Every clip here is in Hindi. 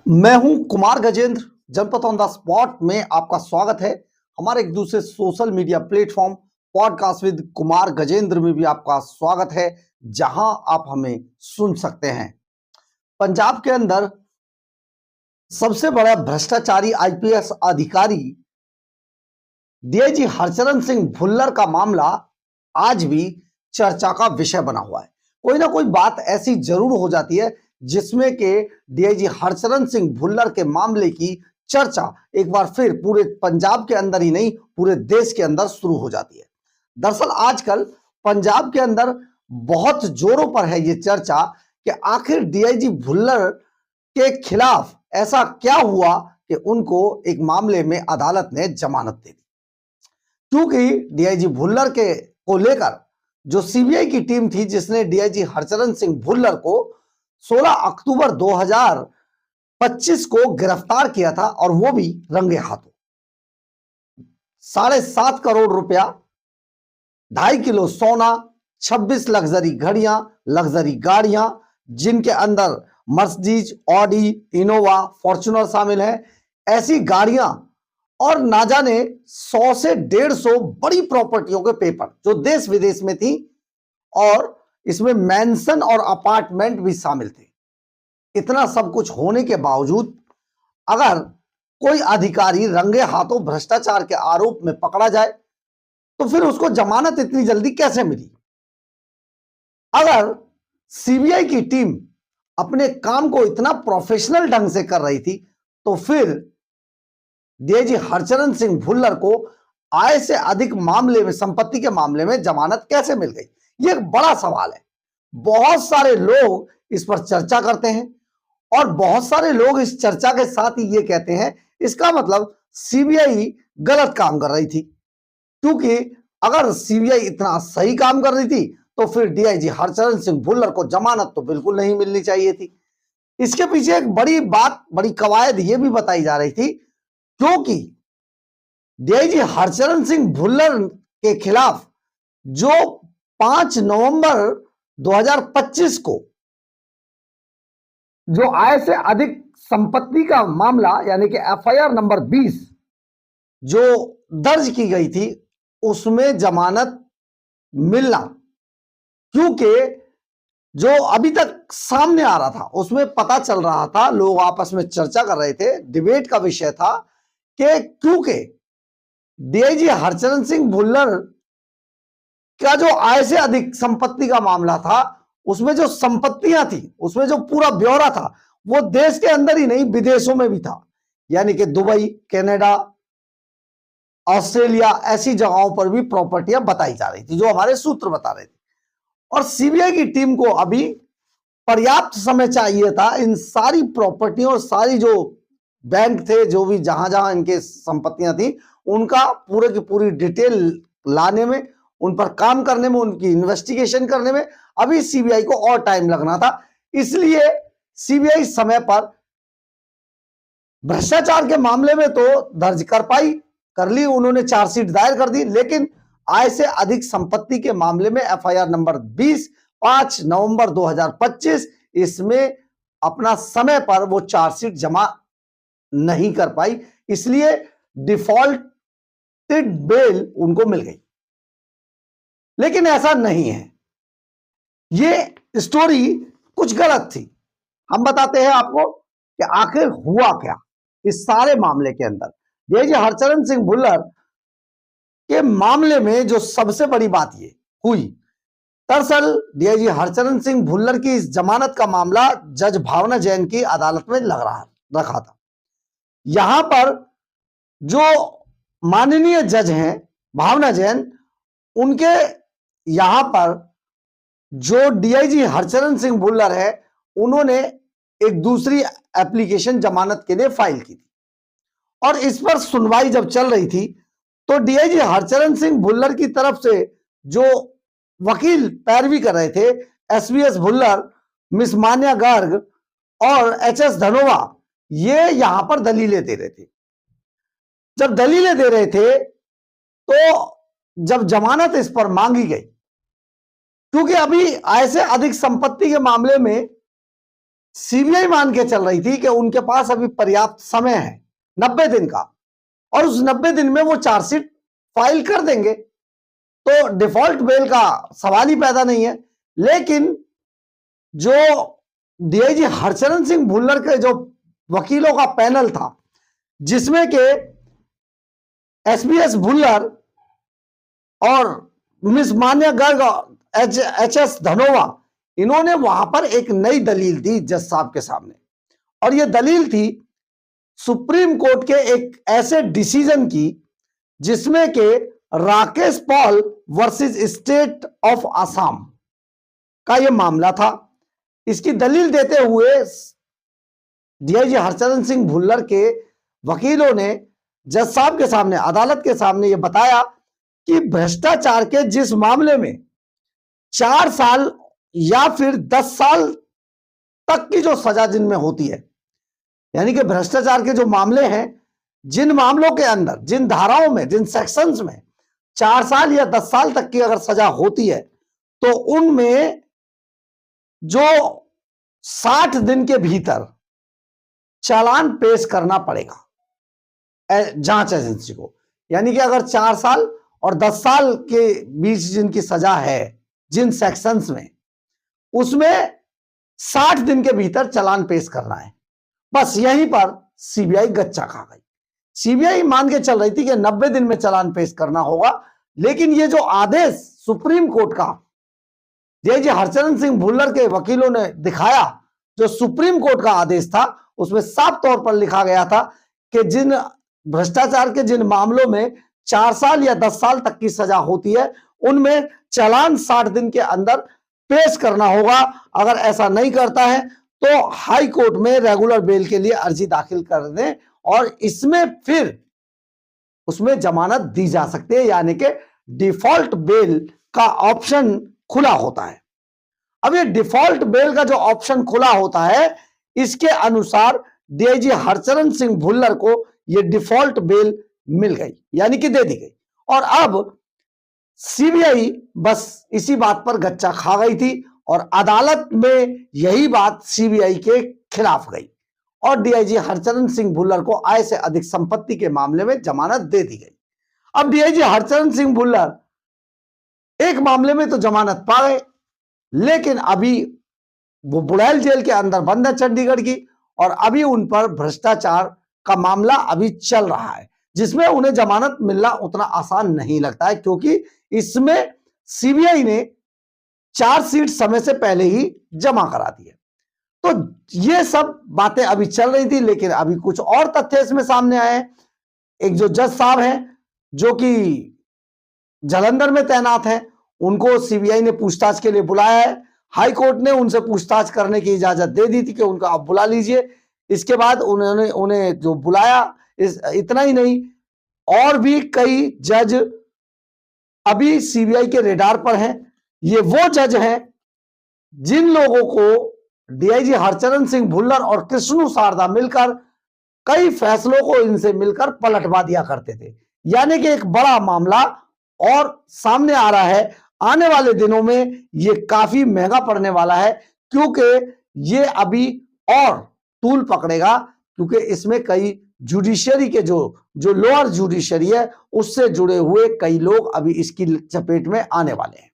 मैं हूं कुमार गजेंद्र। जनपद ऑन द स्पॉट में आपका स्वागत है। हमारे एक दूसरे social media platform podcast with Kumar Gajendra में भी आपका स्वागत है, जहां आप हमें सुन सकते हैं। पंजाब के अंदर सबसे बड़ा भ्रष्टाचारी आईपीएस अधिकारी डीआईजी हरचरण सिंह भुल्लर का मामला आज भी चर्चा का विषय बना हुआ है। कोई ना कोई बात ऐसी जरूर हो जाती है जिसमें के डीआईजी हरचरण सिंह भुल्लर के मामले की चर्चा एक बार फिर पूरे पंजाब के अंदर ही नहीं, पूरे देश के अंदर शुरू हो जाती है। दरअसल आजकल पंजाब के अंदर बहुत जोरों पर है ये चर्चा कि आखिर डीआईजी भुल्लर के खिलाफ ऐसा क्या हुआ कि उनको एक मामले में अदालत ने जमानत दे दी। क्योंकि डीआईजी भुल्लर के को लेकर जो सीबीआई की टीम थी जिसने डीआईजी हरचरण सिंह भुल्लर को 16 अक्टूबर 2025 को गिरफ्तार किया था, और वो भी रंगे हाथों। 7.5 करोड़ रुपया, 2.5 किलो सोना, 26 लग्जरी घड़ियां, लग्जरी गाड़ियां, जिनके अंदर मर्सिडीज, ऑडी, इनोवा, फॉर्च्यूनर शामिल है। ऐसी गाड़ियां और ना जाने 100 से 150 बड़ी प्रॉपर्टियों के पेपर जो देश विदेश में थी, और इसमें मैंसन और अपार्टमेंट भी शामिल थे। इतना सब कुछ होने के बावजूद अगर कोई अधिकारी रंगे हाथों भ्रष्टाचार के आरोप में पकड़ा जाए तो फिर उसको जमानत इतनी जल्दी कैसे मिली? अगर सीबीआई की टीम अपने काम को इतना प्रोफेशनल ढंग से कर रही थी तो फिर डीआईजी हरचरण सिंह भुल्लर को आय से अधिक मामले में, संपत्ति के मामले में जमानत कैसे मिल गई? ये एक बड़ा सवाल है। बहुत सारे लोग इस पर चर्चा करते हैं और बहुत सारे लोग इस चर्चा के साथ ही ये कहते हैं इसका मतलब सीबीआई गलत काम कर रही थी, क्योंकि अगर सीबीआई इतना सही काम कर रही थी तो फिर डीआईजी हरचरण सिंह भुल्लर को जमानत तो बिल्कुल नहीं मिलनी चाहिए थी। इसके पीछे एक बड़ी बात, बड़ी कवायद ये भी बताई जा रही थी, क्योंकि डीआईजी हरचरण सिंह भुल्लर के खिलाफ जो 5 नवंबर 2025 को जो आय से अधिक संपत्ति का मामला यानी कि एफआईआर नंबर 20 जो दर्ज की गई थी, उसमें जमानत मिलना, क्योंकि जो अभी तक सामने आ रहा था उसमें पता चल रहा था, लोग आपस में चर्चा कर रहे थे, डिबेट का विषय था कि क्योंकि डीआईजी हरचरण सिंह भुल्लर का जो आय से अधिक संपत्ति का मामला था, उसमें जो संपत्तियां थी, उसमें जो पूरा ब्यौरा था, वो देश के अंदर ही नहीं विदेशों में भी था। यानी कि दुबई, कनाडा, ऑस्ट्रेलिया, ऐसी जगहों पर भी प्रॉपर्टियां बताई जा रही थी, जो हमारे सूत्र बता रहे थे। और सीबीआई की टीम को अभी पर्याप्त समय चाहिए था इन सारी प्रॉपर्टियों और सारी जो बैंक थे, जो भी जहां जहां इनके संपत्तियां थी, उनका पूरे की पूरी डिटेल लाने में, उन पर काम करने में, उनकी इन्वेस्टिगेशन करने में अभी सीबीआई को और टाइम लगना था। इसलिए सीबीआई समय पर भ्रष्टाचार के मामले में तो दर्ज कर ली, उन्होंने चार्जशीट दायर कर दी, लेकिन आय से अधिक संपत्ति के मामले में एफआईआर नंबर 20 5 नवंबर 2025, इसमें अपना समय पर वो चार्जशीट जमा नहीं कर पाई, इसलिए डिफॉल्टेड बेल उनको मिल गई। लेकिन ऐसा नहीं है, ये स्टोरी कुछ गलत थी। हम बताते हैं आपको कि आखिर हुआ क्या इस सारे मामले के अंदर। डीआईजी हरचरण सिंह भुल्लर के मामले में जो सबसे बड़ी बात ये हुई, दरअसल डीआईजी हरचरण सिंह भुल्लर की इस जमानत का मामला जज भावना जैन की अदालत में रखा था। यहां पर जो माननीय जज हैं भावना जैन, उनके यहां पर जो डीआईजी हरचरण सिंह भुल्लर है, उन्होंने एक दूसरी एप्लीकेशन जमानत के लिए फाइल की थी, और इस पर सुनवाई जब चल रही थी तो डीआईजी हरचरण सिंह भुल्लर की तरफ से जो वकील पैरवी कर रहे थे, एसवीएस भुल्लर, मिस मान्या गर्ग और एचएस धनोवा, ये यहां पर दलीलें दे रहे थे। जब दलीलें दे रहे थे तो जब जमानत इस पर मांगी गई, क्योंकि अभी आय से अधिक संपत्ति के मामले में सीबीआई मान के चल रही थी कि उनके पास अभी पर्याप्त समय है 90 दिन का, और उस 90 दिन में वो चार्जशीट फाइल कर देंगे, तो डिफॉल्ट बेल का सवाल ही पैदा नहीं है। लेकिन जो डीआईजी हरचरण सिंह भुल्लर के जो वकीलों का पैनल था, जिसमें के एसबीएस भुल्लर और मिस मान्या गर्ग, एच.एस. धनोवा, इन्होंने वहां पर एक नई दलील दी जज साहब के सामने, और यह दलील थी सुप्रीम कोर्ट के एक ऐसे डिसीजन की जिसमें के Rakesh Paul versus state of Assam का यह मामला था। इसकी दलील देते हुए डीआईजी हरचरण सिंह भुल्लर के वकीलों ने जज साहब के सामने, अदालत के सामने यह बताया कि भ्रष्टाचार के जिस मामले में 4 साल या फिर 10 साल तक की जो सजा जिनमें होती है, यानी कि भ्रष्टाचार के जो मामले हैं, जिन मामलों के अंदर, जिन धाराओं में, जिन सेक्शंस में 4 साल या 10 साल तक की अगर सजा होती है, तो उनमें जो 60 दिन के भीतर चालान पेश करना पड़ेगा जांच एजेंसी को। यानी कि अगर 4 साल और 10 साल के बीच जिनकी सजा है जिन सेक्शंस में, उसमें 60 दिन के भीतर चालान पेश करना है। बस यहीं पर सीबीआई गच्चा खा गई। सीबीआई मान के चल रही थी कि 90 दिन में चालान पेश करना होगा, लेकिन ये जो आदेश सुप्रीम कोर्ट का डीआईजी हरचरण सिंह भुल्लर के वकीलों ने दिखाया, जो सुप्रीम कोर्ट का आदेश था, उसमें साफ तौर पर लिखा गया था कि जिन भ्रष्टाचार के जिन मामलों में 4 साल या 10 साल तक की सजा होती है, उनमें चालान 60 दिन के अंदर पेश करना होगा। अगर ऐसा नहीं करता है तो हाई कोर्ट में रेगुलर बेल के लिए अर्जी दाखिल कर दें, और इसमें फिर उसमें जमानत दी जा सकती है, यानी कि डिफॉल्ट बेल का ऑप्शन खुला होता है। अब ये डिफॉल्ट बेल का जो ऑप्शन खुला होता है, इसके अनुसार डीआईजी हरचरण सिंह भुल्लर को ये डिफॉल्ट बेल मिल गई, यानी कि दे दी गई। और अब सीबीआई बस इसी बात पर गच्चा खा गई थी, और अदालत में यही बात सीबीआई के खिलाफ गई, और डीआईजी हरचरण सिंह भुल्लर को आय से अधिक संपत्ति के मामले में जमानत दे दी गई। अब डीआईजी हरचरण सिंह भुल्लर एक मामले में तो जमानत पा गए, लेकिन अभी वो बुड़ैल जेल के अंदर बंद है चंडीगढ़ की, और अभी उन पर भ्रष्टाचार का मामला अभी चल रहा है, जिसमें उन्हें जमानत मिलना उतना आसान नहीं लगता है, क्योंकि इसमें सीबीआई ने चार्जशीट समय से पहले ही जमा करा दी है। तो ये सब बातें अभी चल रही थी, लेकिन अभी कुछ और तथ्य इसमें सामने आए हैं। एक जो जज साहब हैं, जो कि जालंधर में तैनात हैं, उनको सीबीआई ने पूछताछ के लिए बुलाया है। हाई कोर्ट ने उनसे पूछताछ करने की इजाजत दे दी थी कि उनको आप बुला लीजिए। इसके बाद उन्होंने उन्हें जो बुलाया, इतना ही नहीं, और भी कई जज अभी सीबीआई के रेडार पर हैं। ये वो जज हैं जिन लोगों को डीआईजी हरचरण सिंह भुल्लर और कृष्णु शारदा मिलकर कई फैसलों को इनसे मिलकर पलटवा दिया करते थे। यानी कि एक बड़ा मामला और सामने आ रहा है। आने वाले दिनों में ये काफी महंगा पड़ने वाला है, क्योंकि ये अभी और तूल पकड़ेगा, क्योंकि इसमें कई जुडिशरी के जो लोअर जुडिशरी है, उससे जुड़े हुए कई लोग अभी इसकी चपेट में आने वाले हैं।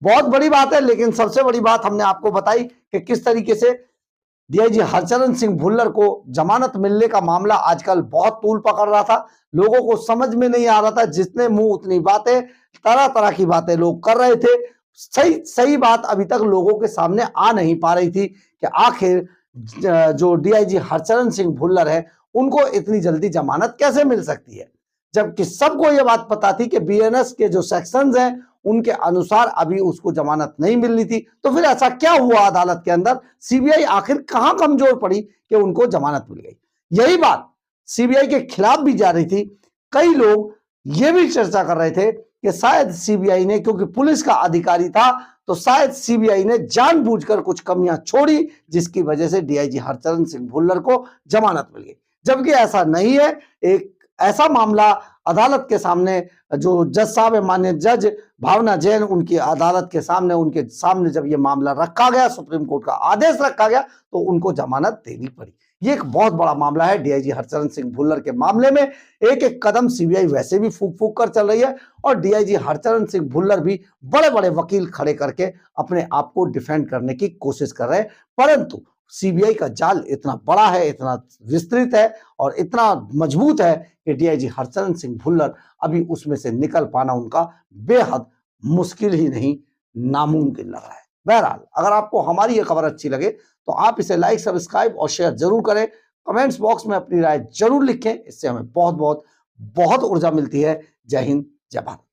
बहुत बड़ी बात है, लेकिन सबसे बड़ी बात हमने आपको बताई कि किस तरीके से डीआईजी हरचरण सिंह भुल्लर को जमानत मिलने का मामला आजकल बहुत तूल पकड़ रहा था। लोगों को समझ में नहीं आ रहा था, जितने मुंह उतनी बातें, तरह तरह की बातें लोग कर रहे थे। सही बात अभी तक लोगों के सामने आ नहीं पा रही थी कि आखिर जो डीआईजी हरचरण सिंह भुल्लर है, उनको इतनी जल्दी जमानत कैसे मिल सकती है, जबकि सबको यह बात पता थी कि बीएनएस के जो सेक्शंस हैं, उनके अनुसार अभी उसको जमानत नहीं मिलनी थी। तो फिर ऐसा क्या हुआ अदालत के अंदर? सीबीआई आखिर कहां कमजोर पड़ी कि उनको जमानत मिल गई? यही बात सीबीआई के खिलाफ भी जा रही थी। कई लोग यह भी चर्चा कर रहे थे कि शायद सीबीआई ने, क्योंकि पुलिस का अधिकारी था, तो शायद सीबीआई ने जानबूझकर कुछ कमियां छोड़ी, जिसकी वजह से डीआईजी हरचरण सिंह भुल्लर को जमानत मिल गई। जबकि ऐसा नहीं है। एक ऐसा मामला अदालत के सामने, जो जज साहब है माननीय जज भावना जैन, उनकी अदालत के सामने, उनके सामने जब ये मामला रखा गया, सुप्रीम कोर्ट का आदेश रखा गया, तो उनको जमानत देनी पड़ी। ये एक बहुत बड़ा मामला है। डीआईजी हरचरण सिंह भुल्लर के मामले में एक एक कदम सीबीआई वैसे भी फूक फूक कर चल रही है, और डीआईजी हरचरण सिंह भुल्लर भी बड़े बड़े वकील खड़े करके अपने आप को डिफेंड करने की कोशिश कर रहे हैं। परंतु सीबीआई का जाल इतना बड़ा है, इतना विस्तृत है और इतना मजबूत है कि डीआईजी हरचरण सिंह भुल्लर अभी उसमें से निकल पाना उनका बेहद मुश्किल ही नहीं, नामुमकिन लग रहा है। बहरहाल, अगर आपको हमारी ये खबर अच्छी लगे तो आप इसे लाइक, सब्सक्राइब और शेयर जरूर करें। कमेंट्स बॉक्स में अपनी राय जरूर लिखें, इससे हमें बहुत बहुत बहुत ऊर्जा मिलती है। जय हिंद, जय भारत।